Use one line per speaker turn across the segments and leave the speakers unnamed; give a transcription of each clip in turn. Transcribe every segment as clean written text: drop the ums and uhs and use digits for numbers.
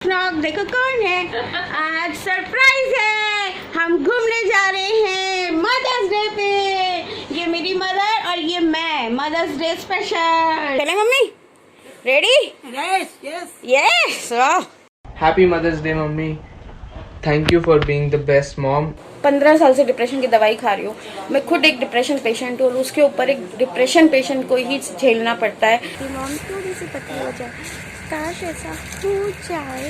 Knock देखो कौन है। आज सरप्राइज है, हम घूमने जा रहे हैं मदर्स डे पे। ये मेरी मदर और ये मैं, मदर्स डे स्पेशल। चले mummy, ready?
Yes, yes.
Yes.
Happy Mother's Day, Mummy. Thank you for being the best mom.
15 साल से डिप्रेशन की दवाई खा रही हूँ। मैं खुद एक डिप्रेशन पेशेंट हूँ और उसके ऊपर एक डिप्रेशन पेशेंट को ही झेलना पड़ता है। मॉम थोड़ी सी पतली हो जाए, काश ऐसा हो जाए।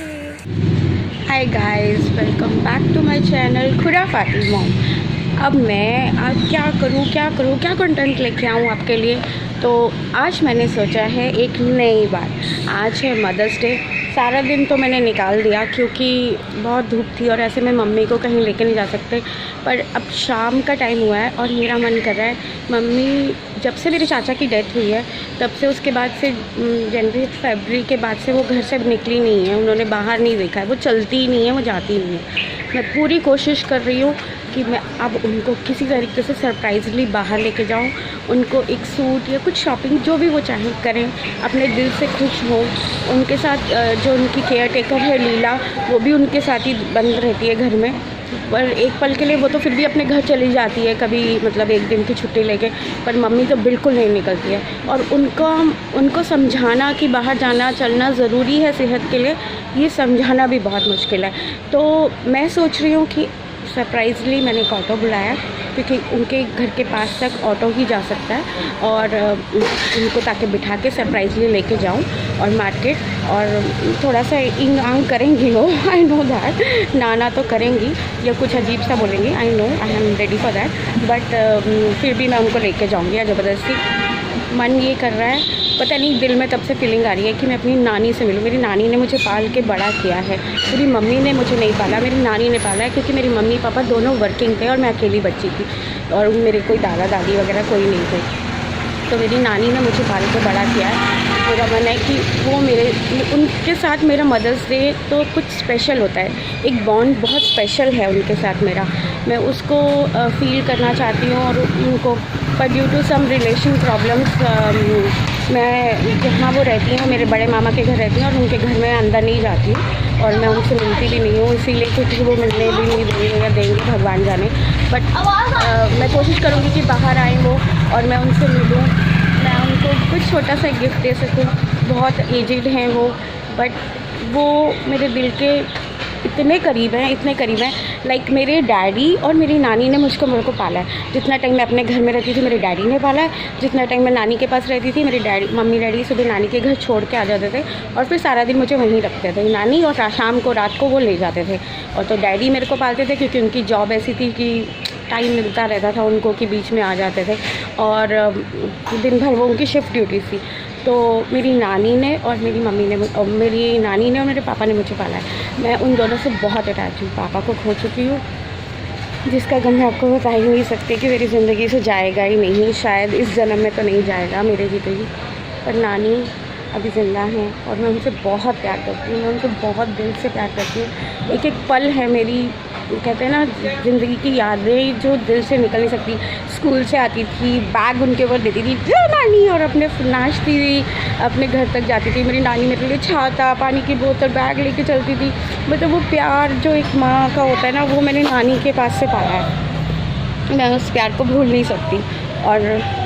Hi guys, welcome back to my channel खुराफाती मॉम। अब मैं आज क्या कंटेंट लेके आऊँ आपके लिए। तो आज मैंने सोचा है एक नई बात। आज है मदर्स डे। सारा दिन तो मैंने निकाल दिया क्योंकि बहुत धूप थी और ऐसे में मम्मी को कहीं लेके नहीं जा सकते। पर अब शाम का टाइम हुआ है और मेरा मन कर रहा है। मम्मी जब से मेरे चाचा की डेथ हुई है तब से, उसके बाद से जनवरी फरवरी के बाद से वो घर से निकली नहीं है। उन्होंने बाहर नहीं देखा है, वो चलती ही नहीं है, वो जाती नहीं है। मैं पूरी कोशिश कर रही हूँ कि मैं अब उनको किसी तरीके से सरप्राइजली बाहर लेके जाऊँ। उनको एक सूट या कुछ शॉपिंग जो भी वो चाहें करें, अपने दिल से खुश हों। उनके साथ जो उनकी केयर टेकर है लीला, वो भी उनके साथ ही बंद रहती है घर में। पर एक पल के लिए वो तो फिर भी अपने घर चली जाती है कभी, मतलब एक दिन की छुट्टी लेके। पर मम्मी तो बिल्कुल नहीं निकलती है। और उनको समझाना कि बाहर जाना चलना ज़रूरी है सेहत के लिए, ये समझाना भी बहुत मुश्किल है। तो मैं सोच रही हूँ कि सरप्राइजली मैंने एक ऑटो बुलाया क्योंकि उनके घर के पास तक ऑटो ही जा सकता है। और उनको ताकि बिठा के सरप्राइजली लेके जाऊं और मार्केट, और थोड़ा सा इंग आंग करेंगी वो, आई नो दैट। नाना तो करेंगी या कुछ अजीब सा बोलेंगी, I know, I am ready for that. But फिर भी मैं उनको लेके जाऊँगी ज़बरदस्ती। मन ये कर रहा है, पता नहीं दिल में तब से फीलिंग आ रही है कि मैं अपनी नानी से मिलूँ। मेरी नानी ने मुझे पाल के बड़ा किया है। मेरी मम्मी ने मुझे नहीं पाला, मेरी नानी ने पाला है क्योंकि मेरी मम्मी पापा दोनों वर्किंग थे और मैं अकेली बच्ची थी और मेरे कोई दादा दादी वगैरह कोई नहीं थे। तो मेरी नानी ने मुझे पाल के बड़ा किया है। मेरा मन है कि वो उनके साथ मेरा मदर्स डे तो कुछ स्पेशल होता है। एक बॉन्ड बहुत स्पेशल है उनके साथ मेरा, मैं उसको फ़ील करना चाहती हूँ। और उनको पर due to some relation problems मैं जहाँ वो रहती हैं, मेरे बड़े मामा के घर रहती हैं और उनके घर में अंदर नहीं जाती हूँ और मैं उनसे मिलती भी नहीं हूँ, इसीलिए क्योंकि वो मिलने भी नहीं देंगे या देंगी भगवान जाने। बट मैं कोशिश करूँगी कि बाहर आएँ वो और मैं उनसे मिलूँ, मैं उनको कुछ छोटा सा गिफ्ट दे सकूँ। बहुत एजिड हैं वो, बट वो मेरे दिल के इतने करीब हैं लाइक मेरे डैडी और मेरी नानी ने मेरे को पाला है। जितना टाइम मैं अपने घर में रहती थी मेरे डैडी ने पाला है, जितना टाइम मैं नानी के पास रहती थी मेरे मम्मी डैडी सुबह नानी के घर छोड़ के आ जाते थे और फिर सारा दिन मुझे वहीं रखते थे नानी, और शाम को रात को वो ले जाते थे। और तो डैडी मेरे को पालते थे क्योंकि उनकी जॉब ऐसी थी कि टाइम मिलता रहता था उनको कि बीच में आ जाते थे और दिन भर वो उनकी शिफ्ट ड्यूटी थी। तो मेरी नानी ने और मेरी मम्मी ने और मेरी नानी ने और मेरे पापा ने मुझे पाला है। मैं उन दोनों से बहुत अटैच हूँ। पापा को खो चुकी हूँ जिसका गम मैं आपको बता ही नहीं सकती कि मेरी ज़िंदगी से जाएगा ही नहीं, शायद इस जन्म में तो नहीं जाएगा मेरे जीते ही। पर नानी अभी ज़िंदा हैं और मैं उनसे बहुत प्यार करती हूँ, मैं उनसे बहुत दिल से प्यार करती हूँ। एक एक पल है मेरी, कहते हैं ना, ज़िंदगी की यादें जो दिल से निकल नहीं सकती। स्कूल से आती थी, बैग उनके ऊपर देती थी जो नानी, और अपने नाचती थी, अपने घर तक जाती थी। मेरी नानी मेरे लिए छाता, पानी की बोतल, बैग लेके चलती थी। मतलब वो प्यार जो एक माँ का होता है ना, वो मैंने नानी के पास से पाया है। मैं उस प्यार को भूल नहीं सकती। और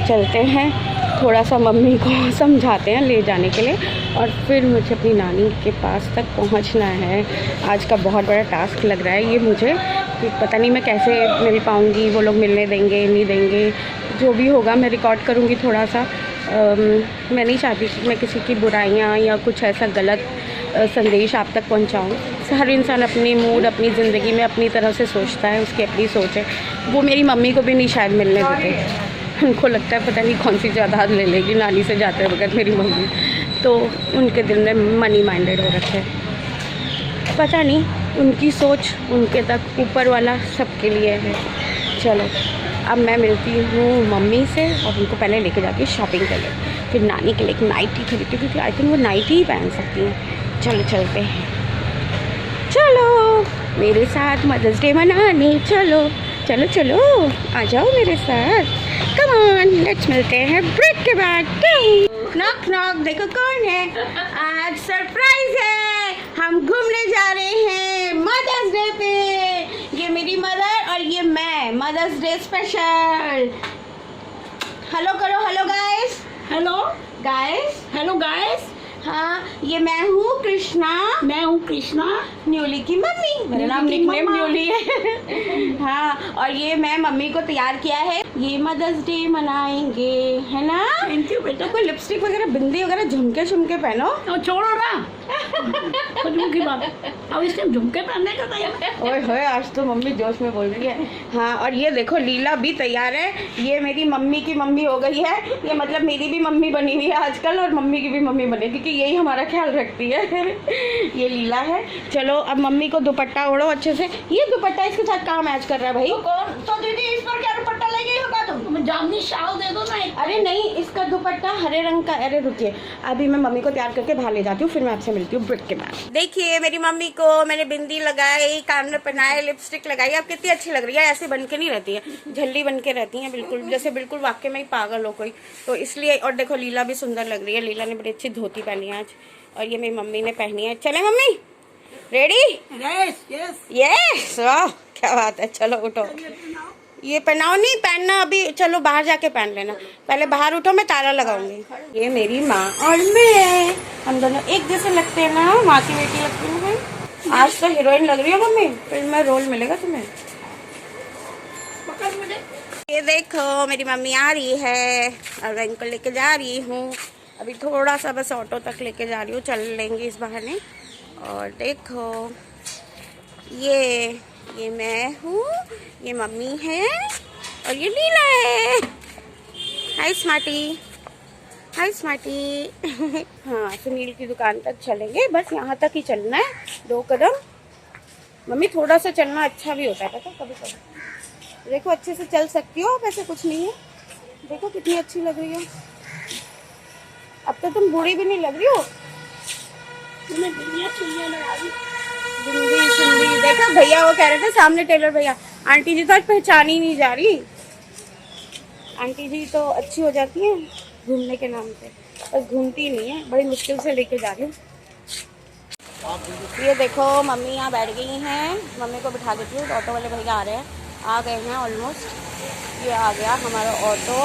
चलते हैं, थोड़ा सा मम्मी को समझाते हैं ले जाने के लिए और फिर मुझे अपनी नानी के पास तक पहुंचना है। आज का बहुत बड़ा टास्क लग रहा है ये मुझे, कि पता नहीं मैं कैसे मिल पाऊँगी, वो लोग मिलने देंगे नहीं देंगे, जो भी होगा मैं रिकॉर्ड करूँगी थोड़ा सा। मैं नहीं चाहती कि मैं किसी की बुराइयाँ या कुछ ऐसा गलत संदेश आप तक पहुँचाऊँ। हर इंसान अपनी मूड, अपनी ज़िंदगी में अपनी तरह से सोचता है, उसकी अपनी सोच है। वो मेरी मम्मी को भी नहीं शायद मिलने देते, उनको लगता है पता नहीं कौन सी जायदाद ले लेगी नानी से जाते वक्त मेरी मम्मी, तो उनके दिल में मनी माइंडेड हो रखे हैं। पता नहीं, उनकी सोच उनके तक ऊपर वाला सबके लिए है। चलो अब मैं मिलती हूँ मम्मी से और उनको पहले लेके जाती हूँ शॉपिंग के लिए, फिर नानी के लिए एक नाइटी खरीदती हूँ क्योंकि आई थिंक वो नाइटी ही पहन सकती हैं। चलो चलते हैं, चलो मेरे साथ मदर्स डे मनाने चलो, चलो चलो आ जाओ मेरे साथ, कम ऑन लेट्स मिलते हैं ब्रेक के बाद। नॉक नॉक देखो कौन है। आज सरप्राइज है, हम हम घूमने जा रहे हैं मदर्स डे पे। ये मेरी मदर और ये मैं, मदर्स डे स्पेशल। हेलो करो, hello guys,
hello
guys,
hello guys.
हाँ ये मैं हूँ कृष्णा,
मैं हूँ कृष्णा,
न्यूली की मम्मी। मेरा नाम
न्यूली की
निकनेम
मम्मा।
न्यूली है। हाँ और ये मैं मम्मी को तैयार किया है, ये मदर्स डे मनाएंगे, है ना।
थैंक यू बेटा।
तो कोई लिपस्टिक वगैरह, बिंदी वगैरह, झुमके शुमके पहनो।
तो छोड़ो ना फजूल की बात। अब इस टाइम झुमके पहनने का तैयार।
ओए होए आज तो मम्मी जोश में बोल रही है। हाँ और ये देखो लीला भी तैयार है, ये मेरी मम्मी की मम्मी हो गई है, ये मतलब मेरी भी मम्मी बनी हुई है आजकल और मम्मी की भी मम्मी बनेगी क्योंकि यही हमारा ख्याल रखती है। ये लीला है। चलो अब मम्मी को दुपट्टा ओढ़ो अच्छे से। ये दुपट्टा इसके साथ कहाँ मैच कर रहा है भाई?
कौन तो दीदी इस पर क्या दुपट्टा ले गई होगा तुम? जामनी शाल दे दो ना।
अरे नहीं, इसका दुपट्टा हरे रंग का। अरे रुकिए, अभी मैं मम्मी को तैयार करके बाहर ले जाती हूँ, फिर मैं आपसे मिलती हूँ ब्रेक के बाद। देखिए मेरी मम्मी को मैंने बिंदी लगाई, कान में पहनाए, लिपस्टिक लगाई। अब कितनी अच्छी लग रही है, ऐसे बन के नहीं रहती है, झल्ली बन के रहती है बिल्कुल, जैसे बिल्कुल वाकई में ही पागल हो कोई। तो इसलिए, और देखो लीला भी सुंदर लग रही है, लीला ने बड़ी अच्छी धोती पहनी है आज और ये मेरी मम्मी ने पहनी है। चले mummy, ready?
Yes yes.
Yes, वाह क्या बात है। चलो उठो, ये पहनाओ। नहीं पहनना अभी, चलो बाहर जाके पहन लेना, पहले बाहर उठो, मैं ताला लगाऊंगी। ये मेरी माँ और मैं, हम दोनों एक जैसे लगते हैं ना, माँ की बेटी लगती हूँ मैं। आज तो हीरोइन लग रही हो मम्मी, फिर मैं रोल मिलेगा तुम्हें।
पकड़ मुझे।
ये देखो मेरी मम्मी आ रही है और मैं इनको लेके जा रही हूँ। अभी थोड़ा सा बस ऑटो तक लेके जा रही हूँ, चल लेंगे इस बहाने। और देखो ये मैं हूँ, ये मम्मी है और ये लीला है। हाय स्मार्टी, हाय स्मार्टी। हाँ सुनील की दुकान तक चलेंगे, बस यहाँ तक ही चलना है, 2 कदम। मम्मी थोड़ा सा चलना अच्छा भी होता है पता, कभी कभी। देखो अच्छे से चल सकती हो आप, ऐसे कुछ नहीं है। देखो कितनी अच्छी लग रही हो, अब तो तुम बूढ़ी भी नहीं लग रही हो।
तुमने दुनिया चुनिया लगा दी।
बिंदी सिंदी देखा, भैया वो कह रहे थे सामने टेलर भैया, आंटी जी तो आज पहचान ही नहीं जा रही। आंटी जी तो अच्छी हो जाती है घूमने के नाम पे, बस घूमती नहीं है, बड़ी मुश्किल से लेके जा रही हूँ। ये देखो मम्मी यहाँ बैठ गई हैं, मम्मी को बिठा देती हूँ। ऑटो वाले भैया आ रहे हैं, आ गए हैं ऑलमोस्ट। ये आ गया हमारा ऑटो,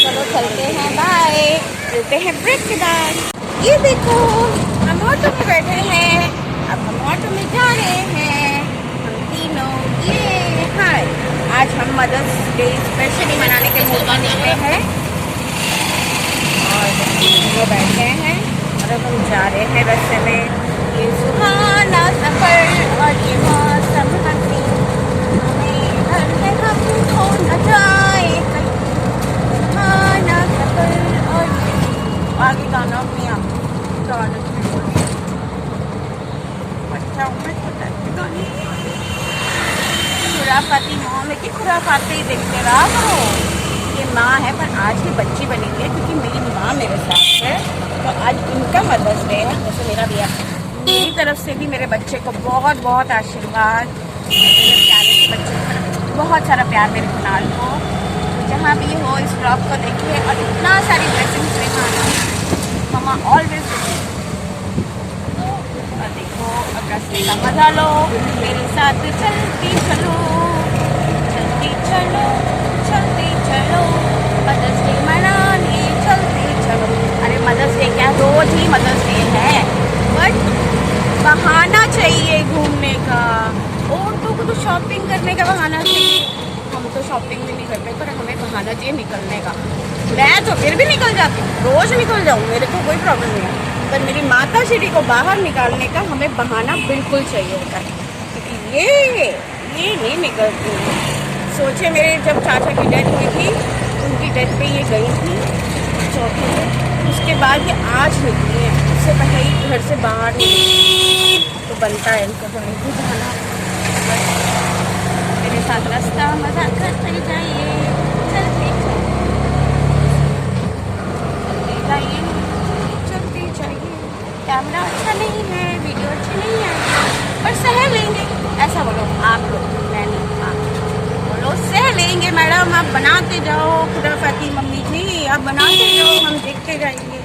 चलो चलते हैं, बाय, मिलते हैं ब्रेक के बाद। ये देखो हम ऑटो में बैठे हैं, अब हम ऑटो में जा रहे हैं हम तीनों। ये हाय, आज हम मदर्स डे स्पेशली मनाने के मूड में निकले हैं और वो बैठ गए हैं और अब हम जा रहे हैं रास्ते में। ये सुहाना सफर और ये मौसम हंसी, हमें घर से हम खो न जाए कहीं, सुहाना सफर। और आगे गाना अपनी आप अच्छा खुराफाती माँ में की खुराफाती ही देखते रहा करो। ये माँ है पर आज ही बच्ची बनी है क्योंकि मेरी माँ मेरे साथ है, तो आज इनका मदर्स डे है, जैसे मेरा भी है। मेरी तरफ से भी मेरे बच्चे को बहुत बहुत आशीर्वाद, मेरे प्यारे से बच्चे को बहुत सारा प्यार मेरे कुणाल को। जहाँ भी हो इस ब्लॉग को देखिए और इतना सारी ब्लेसिंग्स लेना, मम्मा ऑलवेज। और देखो अब रास्ते का मजा लो, मेरे साथ चलती चलो, चलती चलो, चलती चलो, मदर्स डे मनाने चलते चलो। अरे मदर्स डे क्या, रोज ही मदर्स डे है, बट बहाना चाहिए घूमने का। औरतों को तो शॉपिंग करने का बहाना चाहिए, हम तो शॉपिंग भी नहीं करते पर हमें बहाना चाहिए निकलने का। मैं तो फिर भी निकल जाती हूँ, रोज निकल जाऊँ, मेरे को कोई प्रॉब्लम नहीं है, पर मेरी माता श्री को बाहर निकालने का हमें बहाना बिल्कुल चाहिए होता है, क्योंकि ये नहीं निकलती है। सोचे मेरे जब चाचा की डेथ हुई थी, उनकी डेथ पे ये गई थी चौथे में, उसके बाद ये आज निकली है, उससे पहले ही घर से बाहर निकली, तो बनता है इनको तो नहीं जाना। मेरे साथ रास्ता मजा करते जाइए, चलते जाइए, चलते जाइए। कैमरा अच्छा नहीं है, वीडियो अच्छी नहीं है, पर सह लेंगे, ऐसा बोलो आप लोग, मैं नहीं, आप बोलो सह लेंगे मैडम। आप बनाते जाओ खुराफाती मम्मी जी, आप बनाते जाओ, हम देखते जाएंगे।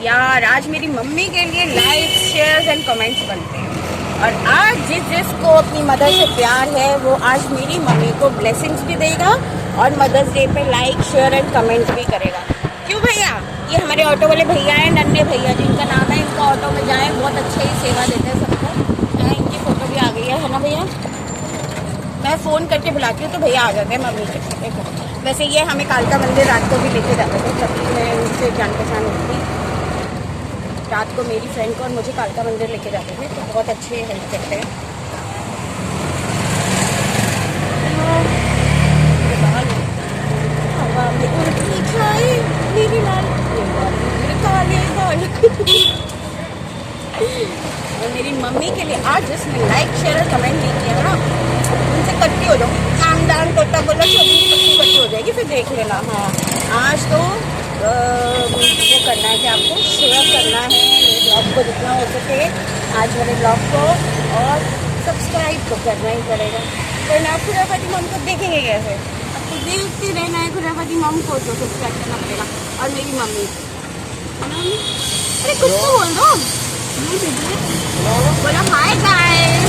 यार आज मेरी मम्मी के लिए लाइक शेयर एंड कमेंट्स बनते हैं, और आज जिसको अपनी मदर से प्यार है वो आज मेरी मम्मी को ब्लेसिंग्स भी देगा और मदर्स डे पे लाइक शेयर एंड कमेंट्स भी करेगा। क्यों भैया? ये हमारे ऑटो वाले भैया हैं, नन्हे भैया जिनका नाम है, इनका ऑटो में जाएं, बहुत अच्छे ही सेवा देते हैं सबको। इनकी फोटो भी आ गई है ना भैया? मैं फ़ोन करके बुलाती हूँ तो भैया आ जाते हैं मम्मी के। देखो वैसे ये हमें कालका मंदिर रात को भी लेके जाते थे, जब मैं उनसे जान पहचान होती थी। रात को मेरी फ्रेंड को और मुझे कालका मंदिर लेके जाते थे, तो बहुत अच्छे हेल्प करते हैं। हवा में उड़ती छाई मेरी लाल मेरे काले बाल। और मेरी मम्मी के लिए आज जिसने लाइक शेयर और कमेंट नहीं किया ना, उनसे कट्टी हो जाओ। काम दान करता बोला छोटी कट्टी हो जाएगी, फिर देख लेना। हाँ आज तो वो करना है कि आपको शेयर करना है मेरे ब्लॉग को जितना हो सके, आज मेरे ब्लॉग को, और सब्सक्राइब तो करना ही पड़ेगा। वरना आप खुराफाती मॉम को देखेंगे कैसे? आपको देखते रहना है खुराफाती मॉम को, तो सब्सक्राइब करना पड़ेगा। और मेरी मम्मी, अरे कुछ तो बोल दो। बोला हाय गाइस,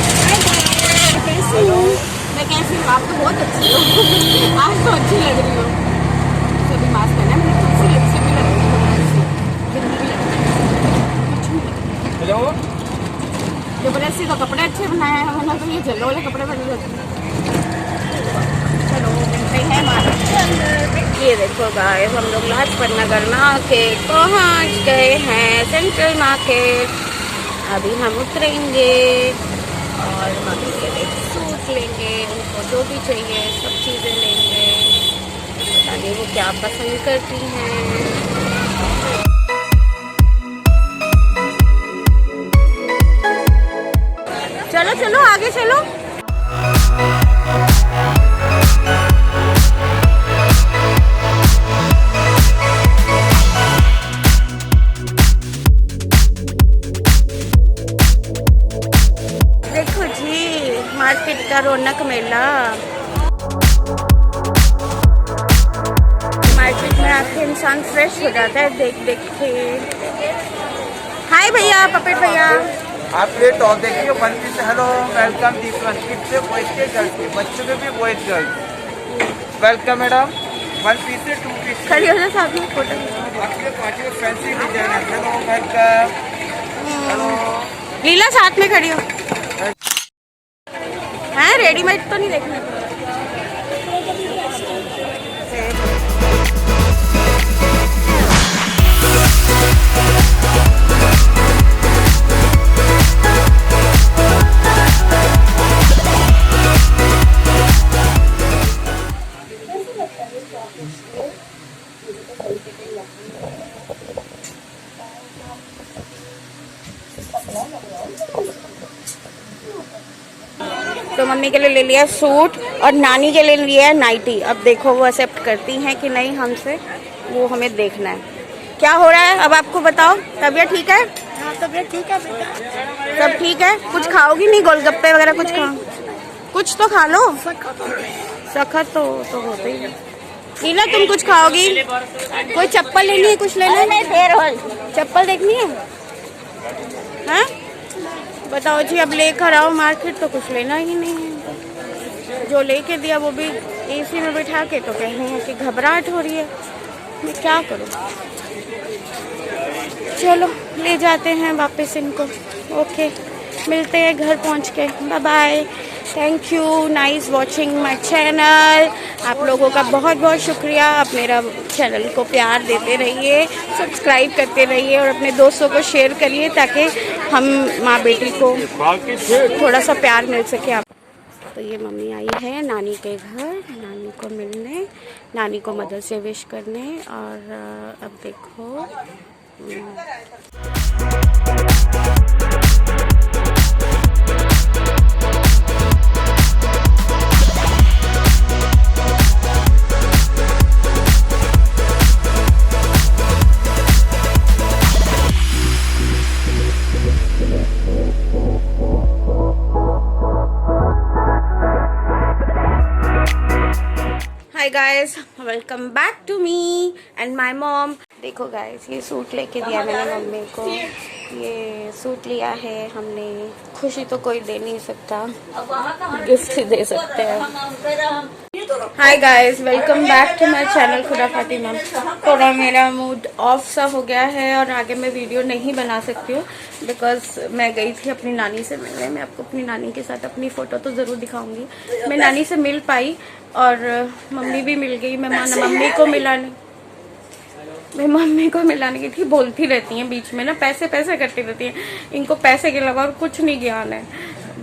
कैसी हूँ मैं? कैसी हूँ? आप तो बहुत अच्छी हो, आज तो अच्छी लग रही हो। सभी मास्क पहना, मुझे थोड़ी सी लिपस्टिक भी लग रही है। हेलो, जो बोले इससे तो कपड़े अच्छे बनाए हैं, वरना तो ये जल्लो वाले कपड़े पहन लेते। चलो मिलते हैं मार्केट के अंदर। ये देखो गाइस, हम लोग लाजपत नगर मार्केट पहुँच गए हैं, सेंट्रल मार्केट। अभी हम उतरेंगे और मम्मी के लिए सूट लेंगे, उनको जो भी चाहिए सब चीज़ें लेंगे। पता नहीं वो क्या पसंद करती हैं। चलो चलो आगे चलो। देखो जी मार्केट का रौनक मेला। मार्केट में आके इंसान फ्रेश हो जाता है देख देख के। हाय भैया, पपेट भैया।
आप ये टॉप देखिए, 1 piece. Hello welcome Deepan, kids से बॉयज के गर्ल्स के, बच्चों के भी boys girls. Welcome madam. 1 piece से 2 पीस
खड़ी हो जाए साथ में फोटो।
आपके पार्टी में फैंसी डिजाइन है। Hello welcome. हेलो
लीला साथ में खड़ी हो। हैं रेडीमेड तो नहीं देखना। तो मम्मी के लिए ले लिया सूट और नानी के लिए लिया है नाइटी। अब देखो वो एक्सेप्ट करती हैं कि नहीं हमसे, वो हमें देखना है। क्या हो रहा है अब आपको बताओ? तबीयत ठीक है? हाँ तबीयत ठीक है बेटा। सब ठीक है? कुछ खाओगी नहीं? गोलगप्पे वगैरह कुछ खाओ, कुछ तो खा लो। सखत तो होते ही है। लीला तुम कुछ खाओगी? कोई चप्पल लेनी है? कुछ लेना है? चप्पल देखनी है? हाँ बताओ जी। अब लेकर आओ मार्केट तो कुछ लेना ही नहीं है। जो लेके दिया वो भी एसी में बिठा के, तो कह रहे हैं कि घबराहट हो रही है। मैं क्या करूँ? चलो ले जाते हैं वापस इनको। ओके मिलते हैं घर पहुंच के। Bye bye. Thank you nice watching my channel. आप लोगों का बहुत बहुत शुक्रिया। आप मेरा चैनल को प्यार देते रहिए, सब्सक्राइब करते रहिए और अपने दोस्तों को शेयर करिए ताकि हम माँ बेटी को थोड़ा सा प्यार मिल सके। आप तो ये मम्मी आई है नानी के घर, नानी को मिलने, नानी को मदर्स डे विश करने। और अब देखो Hi guys, welcome back to me and my mom. देखो गाइस, ये सूट लेके दिया मैंने मम्मी को। ये सूट लिया है हमने। खुशी तो कोई दे नहीं सकता, गिफ्ट दे सकते हैं। Hi guys, welcome back to my channel खुदा फातिमा। थोड़ा मेरा मूड ऑफ सा हो गया है और आगे मैं वीडियो नहीं बना सकती हूँ बिकॉज मैं गई थी अपनी नानी से मिलने। मैं आपको अपनी नानी के साथ अपनी फ़ोटो तो ज़रूर दिखाऊंगी। मैं नानी से मिल पाई और मम्मी भी मिल गई। मैं मम्मी को मिलाने की थी। बोलती रहती हैं बीच में ना, पैसे पैसे करती रहती हैं। इनको पैसे के अलावा और कुछ नहीं ज्ञान है।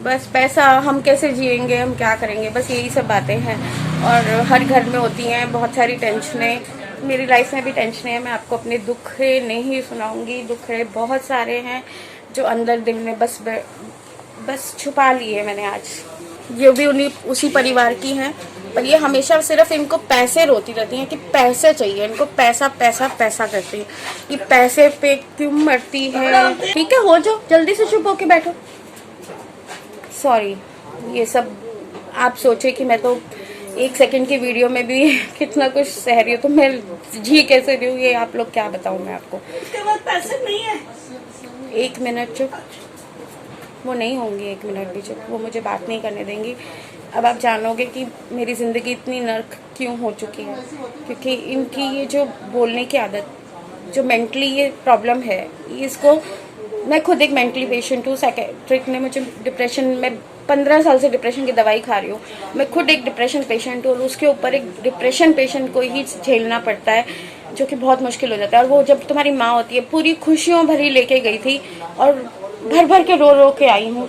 बस पैसा, हम कैसे जिएंगे, हम क्या करेंगे, बस यही सब बातें हैं। और हर घर में होती हैं बहुत सारी टेंशनें। मेरी लाइफ में भी टेंशनें हैं। मैं आपको अपने दुख नहीं सुनाऊंगी। दुख बहुत सारे हैं जो अंदर दिल में बस छुपा लिए मैंने आज। ये भी उसी परिवार की हैं, पर ये हमेशा सिर्फ इनको पैसे रोती रहती हैं कि पैसे चाहिए इनको। पैसा पैसा पैसा करती हैं। ये पैसे पे क्यों मरती है? ठीक है, हो जाओ, जल्दी से चुप होके बैठो। सॉरी, ये सब आप सोचे कि मैं तो 1 सेकंड की वीडियो में भी कितना कुछ सह रही हूँ, तो मैं जी कैसे रही हूँ ये आप लोग क्या बताऊँ मैं आपको।
उसके बाद पैसे नहीं है।
1 मिनट चुप। वो नहीं होंगी 1 मिनट भी चुप। वो मुझे बात नहीं करने देंगी। अब आप जानोगे कि मेरी ज़िंदगी इतनी नर्क क्यों हो चुकी है, क्योंकि इनकी ये जो बोलने की आदत, जो मेंटली ये प्रॉब्लम है, इसको मैं खुद एक मेंटली पेशेंट हूँ। साइकेट्रिक ने मुझे डिप्रेशन में 15 साल से डिप्रेशन की दवाई खा रही हूँ। मैं खुद एक डिप्रेशन पेशेंट हूँ और उसके ऊपर एक डिप्रेशन पेशेंट को ही झेलना पड़ता है, जो कि बहुत मुश्किल हो जाता है। और वो जब तुम्हारी माँ होती है, पूरी खुशियों भरी लेके गई थी और भर भर के रो रो के आई हूँ।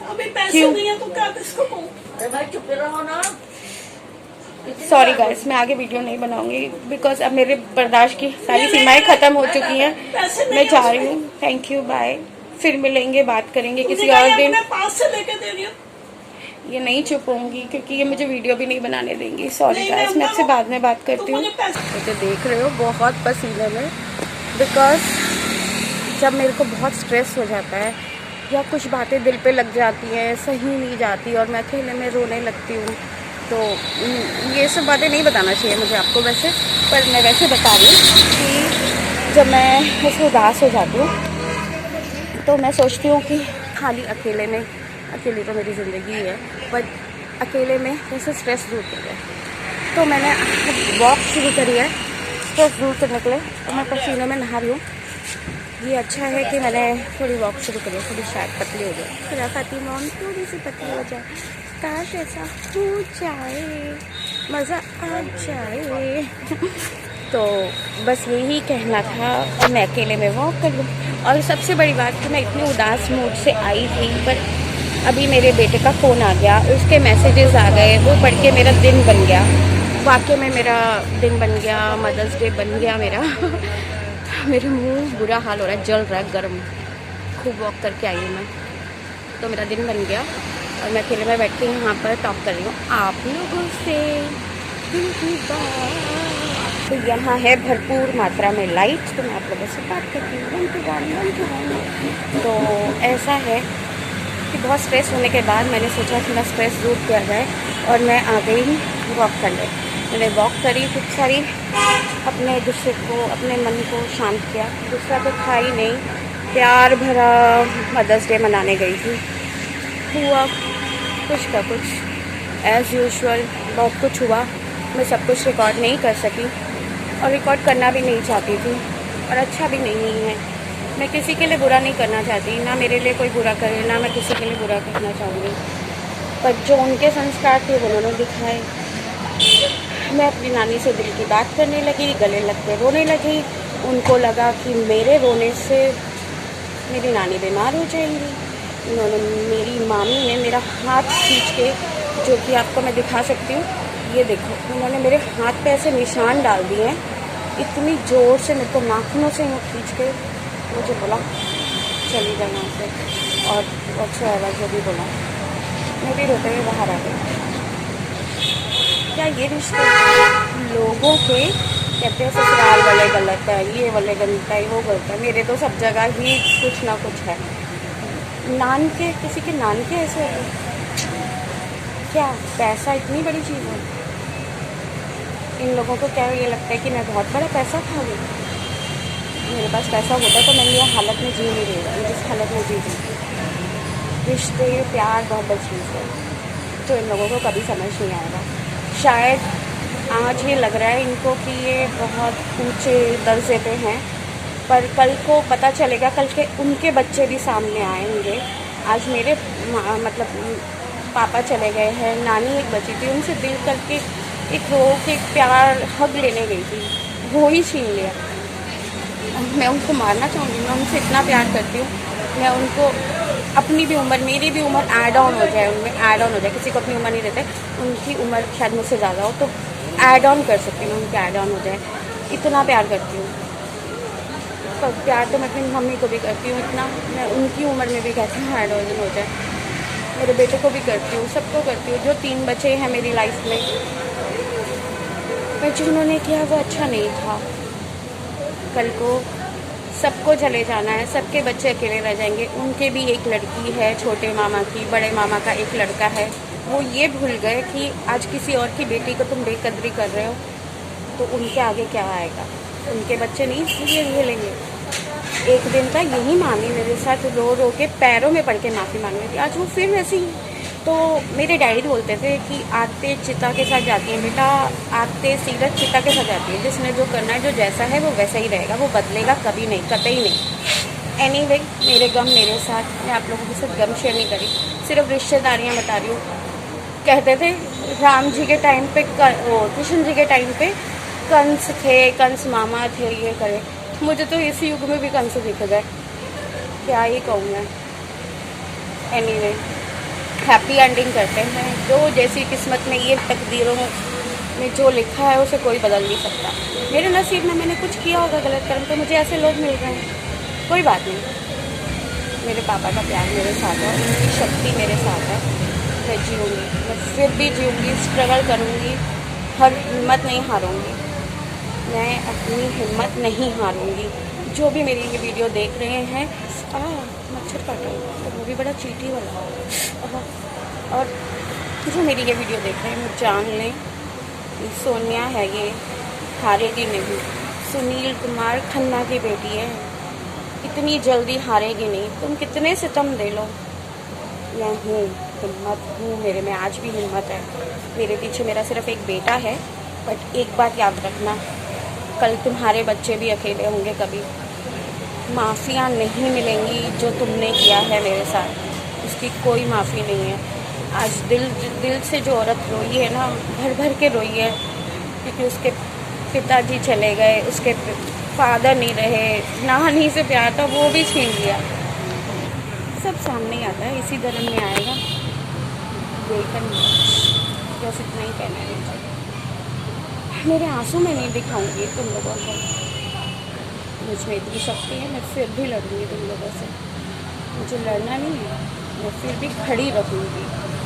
अभी पैसे नहीं है तो क्या किसको कहूँ? भाई चुप रहो ना।
सॉरी गाइस, मैं आगे वीडियो नहीं बनाऊंगी बिकॉज अब मेरे बर्दाश्त की सारी सीमाएं खत्म हो चुकी हैं। मैं जा रही हूँ। Thank you, bye. फिर मिलेंगे, बात करेंगे किसी और दिन।
पास से लेके दे रही हूँ।
ये नहीं चुप होंगी क्योंकि ये मुझे वीडियो भी नहीं बनाने देंगी। सॉरी गाइस, मैं आपसे बाद में बात करती हूँ। मुझे देख रहे हो बहुत पसीने में, बिकॉज जब मेरे को बहुत स्ट्रेस हो जाता है या कुछ बातें दिल पे लग जाती हैं, सही नहीं जाती और मैं अकेले में रोने लगती हूँ, तो ये सब बातें नहीं बताना चाहिए मुझे आपको वैसे, पर मैं वैसे बता रही हूँ कि जब मैं ऐसे उदास हो जाती हूँ तो मैं सोचती हूँ कि खाली अकेली तो मेरी ज़िंदगी है, बट अकेले में कैसे स्ट्रेस दूर कर जाए। तो मैंने वॉक शुरू करी है स्ट्रेस दूर करने के लिए। तो मैं पसीने में नहा रही हूँ। ये अच्छा है कि मैंने थोड़ी वॉक शुरू करी है, थोड़ी शायद पतली हो जाए। खुदा फातिमा थोड़ी सी पतली हो जाए, काश ऐसा हो जाए, मज़ा आ जाए। तो बस यही कहना था। और मैं अकेले में वॉक कर लूँ। और सबसे बड़ी बात कि मैं इतने उदास मूड से आई थी, पर अभी मेरे बेटे का फ़ोन आ गया, उसके मैसेजेस आ गए, वो पढ़ के मेरा दिन बन गया। वाकई में मेरा दिन बन गया, मदर्स डे बन गया मेरा। मेरे मुंह बुरा हाल हो रहा है, जल रहा है, गर्म। खूब वॉक करके आई हूँ मैं, तो मेरा दिन बन गया। और मैं अकेले में बैठ के यहाँ पर टॉक कर रही हूँ आप लोगों से दिल की बात। तो यहाँ है भरपूर मात्रा में लाइट, तो मैं आप लोगों से बात करती हूँ। तो ऐसा है कि बहुत स्ट्रेस होने के बाद मैंने सोचा कि मैं स्ट्रेस दूर किया जाए और मैं आ गई वॉक करने। मैंने वॉक करी, खूब सारी अपने गुस्से को, अपने मन को शांत किया। दूसरा तो था ही नहीं, प्यार भरा मदर्स डे मनाने गई थी। हुआ कुछ का कुछ एज़ यूजुअल, बहुत कुछ हुआ। मैं सब कुछ रिकॉर्ड नहीं कर सकी और रिकॉर्ड करना भी नहीं चाहती थी, और अच्छा भी नहीं है। मैं किसी के लिए बुरा नहीं करना चाहती, ना मेरे लिए कोई बुरा करे, ना मैं किसी के लिए बुरा करना चाहूँगी। पर जो उनके संस्कार थे वो उन्होंने दिखाए। मैं अपनी नानी से दिल की बात करने लगी, गले लग के रोने लगी। उनको लगा कि मेरे रोने से मेरी नानी बीमार हो जाएंगी। उन्होंने, मेरी मामी ने मेरा हाथ खींच के, जो कि आपको मैं दिखा सकती हूँ, ये देखो, उन्होंने मेरे हाथ पे ऐसे निशान डाल दिए हैं इतनी ज़ोर से, मेरे को नाखूनों से यूँ खींच के मुझे बोला चली जाए यहाँ से। और अच्छा आवाज़ जो भी बोला, मैं भी रोते हुए बाहर आ गई। क्या ये रिश्ते लोगों के कहते हैं ससुराल वाले गलत है, ये वाले गलत है, वो गलत है। मेरे तो सब जगह ही कुछ ना कुछ है। नान के, किसी के नान के ऐसे होते क्या? पैसा इतनी बड़ी चीज़ है? इन लोगों को क्या ये लगता है कि मैं बहुत बड़ा पैसा खा गई? मेरे पास पैसा होता तो मैं ये हालत में जी नहीं रही, जिस हालत में जी रही थी। रिश्ते प्यार बहुत बड़ी चीज़ है, तो इन लोगों को कभी समझ नहीं आएगा। शायद आज ये लग रहा है इनको कि ये बहुत ऊंचे दर्जे पे हैं, पर कल को पता चलेगा, कल के उनके बच्चे भी सामने आएंगे। आज मेरे मतलब पापा चले गए हैं, नानी एक बची थी, उनसे दिल करके एक रो के प्यार हग लेने गई थी, वो ही छीन लिया। मैं उनको मारना चाहूँगी, मैं उनसे इतना प्यार करती हूँ। मैं उनको अपनी भी उम्र, मेरी भी उम्र ऐड ऑन हो जाए, उनमें ऐड ऑन हो जाए। किसी को अपनी उम्र नहीं देते, उनकी उम्र शायद मुझसे ज़्यादा हो तो ऐड ऑन कर सकती हूँ, उनके ऐड ऑन हो जाए, इतना प्यार करती हूँ। तो प्यार तो मैं अपनी मम्मी को भी करती हूँ इतना, मैं उनकी उम्र में भी कहती हूँ ऐड ऑन हो जाए। मेरे बेटे को भी करती हूँ, सबको करती हूँ। जो 3 बच्चे हैं मेरी लाइफ में, पर जो उन्होंने किया वो अच्छा नहीं था। कल को सबको चले जाना है, सबके बच्चे अकेले रह जाएंगे। उनके भी एक लड़की है, छोटे मामा की, बड़े मामा का एक लड़का है। वो ये भूल गए कि आज किसी और की बेटी को तुम बेकदरी कर रहे हो, तो उनके आगे क्या आएगा। उनके बच्चे नहीं इसलिए झेलेंगे। एक दिन तक यही मामी मेरे साथ रो रो के पैरों में पड़ के माफ़ी मांग रही थी, आज वो फिर वैसी ही। तो मेरे डैडी बोलते थे कि आते चिता के साथ जाती है बेटा, आते सीरत चिता के साथ जाती है। जिसने जो करना है, जो जैसा है वो वैसा ही रहेगा, वो बदलेगा कभी नहीं, कतई नहीं। एनीवे, मेरे गम मेरे साथ, मैं आप लोगों के साथ गम शेयर नहीं करी, सिर्फ रिश्तेदारियाँ बता रही हूँ। कहते थे राम जी के टाइम पे, कृष्ण जी के टाइम पे कंस थे, कंस मामा थे, ये करे। मुझे तो इसी युग में भी कंस दिख गए, क्या ही कहूँ मैं। एनीवे, हैप्पी एंडिंग करते हैं। जो जैसी किस्मत में, ये तकदीरों में जो लिखा है उसे कोई बदल नहीं सकता। मेरे नसीब में मैंने कुछ किया होगा गलत कर्म, तो मुझे ऐसे लोग मिल रहे हैं, कोई बात नहीं। मेरे पापा का प्यार मेरे साथ है, उनकी शक्ति मेरे साथ है। मैं जीऊँगी, मैं फिर भी जीऊँगी, स्ट्रगल करूँगी, हर हिम्मत नहीं हारूँगी, मैं अपनी हिम्मत नहीं हारूँगी। जो भी मेरी ये वीडियो देख रहे हैं, मच्छर काट रहा है, तो वो भी बड़ा चीटी वाला। और जो मेरी ये वीडियो देख रहे हैं, वो जान लें कि सोनिया है ये, हारेगी नहीं। सुनील कुमार खन्ना की बेटी है, इतनी जल्दी हारेगी नहीं। तुम कितने सितम दे लो, मैं हूँ, हिम्मत हूँ, मेरे में आज भी हिम्मत है। मेरे पीछे मेरा सिर्फ एक बेटा है, बट एक बात याद रखना, कल तुम्हारे बच्चे भी अकेले होंगे। कभी माफ़ियाँ नहीं मिलेंगी, जो तुमने किया है मेरे साथ उसकी कोई माफ़ी नहीं है। आज दिल से जो औरत रोई है ना, भर भर के रोई है, क्योंकि उसके पिताजी चले गए, उसके फादर नहीं रहे, नानी से प्यार था वो भी छीन लिया। सब सामने ही आता है, इसी धर्म में आएगा। देखकर बस इतना ही कहना है मुझे। मेरे आंसू में नहीं दिखाऊंगी तुम लोगों को, मुझ में इतनी शक्ति है, मैं फिर भी लड़ूंगी तुम लोगों से। मुझे लड़ना नहीं है, मैं फिर भी खड़ी रहूँगी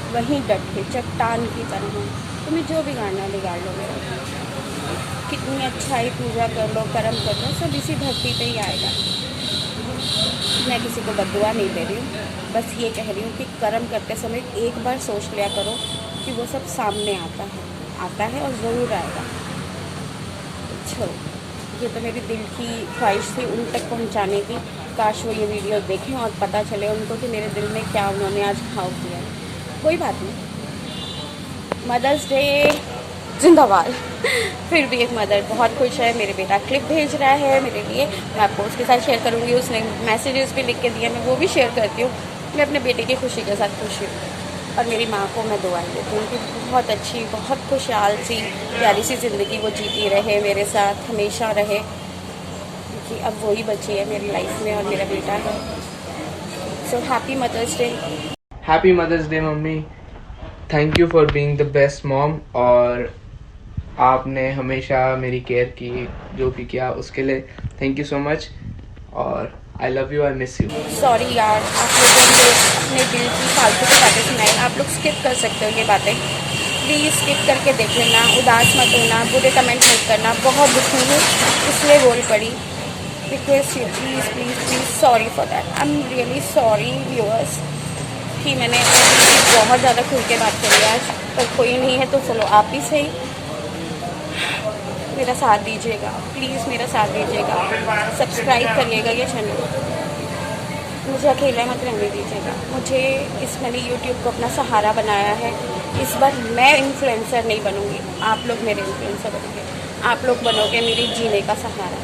वहीं डट के, चट्टान की तरह। तुम्हें जो बिगाड़ना बिगाड़ लो मेरा, कितनी अच्छाई पूजा कर लो, कर्म कर लो, सब इसी धरती पे ही आएगा। मैं किसी को बद्दुआ नहीं दे रही हूँ, बस ये कह रही हूँ कि कर्म करते समय एक बार सोच लिया करो कि वो सब सामने आता है और ज़रूर आएगा। चलो, ये तो मेरी दिल की ख्वाहिश थी उन तक पहुँचाने की। काश वो ये वीडियो देखें और पता चले उनको कि मेरे दिल में क्या उन्होंने आज घाव किया। कोई बात नहीं, मदर्स डे जिंदाबाद। फिर भी एक मदर बहुत खुश है। मेरे बेटा क्लिप भेज रहा है मेरे लिए, मैं आपको उसके साथ शेयर करूँगी। उसने मैसेजेस भी लिख के दिए, मैं वो भी शेयर करती हूँ। मैं अपने बेटे की खुशी के साथ खुश हूँ, और मेरी माँ को मैं दुआएं देती हूँ कि बहुत अच्छी, बहुत खुशहाल सी, प्यारी सी ज़िंदगी वो जीती रहे, मेरे साथ हमेशा रहे, क्योंकि अब वही बची है मेरी लाइफ में और मेरा बेटा है। So happy mother's day.
Happy mother's day mummy, thank you for being the best mom. और आपने हमेशा मेरी केयर की, जो भी किया उसके लिए थैंक यू सो मच। और I love you, I miss you.
Sorry यार, आप लोगों को अपने दिल की फालतू की बातें सुनाई, आप लोग स्किप कर सकते हो ये बातें, प्लीज़ स्किप करके देख लेना। उदास मत होना, बुरे कमेंट मत करना, बहुत दुखी हूँ इसलिए बोल पड़ी। Request you, please please please, sorry for that, I am really sorry viewers कि मैंने बहुत ज़्यादा खुल के बात करी आज, पर कोई नहीं है तो चलो आप ही सही। मेरा साथ दीजिएगा, प्लीज़ मेरा साथ दीजिएगा, सब्सक्राइब करिएगा ये चैनल। मुझे अकेला मत रहने दीजिएगा। मुझे मैंने यूट्यूब को अपना सहारा बनाया है। इस बार मैं इन्फ्लुएंसर नहीं बनूँगी, आप लोग मेरे इन्फ्लुएंसर बनोगे, आप लोग बनोगे मेरे जीने का सहारा।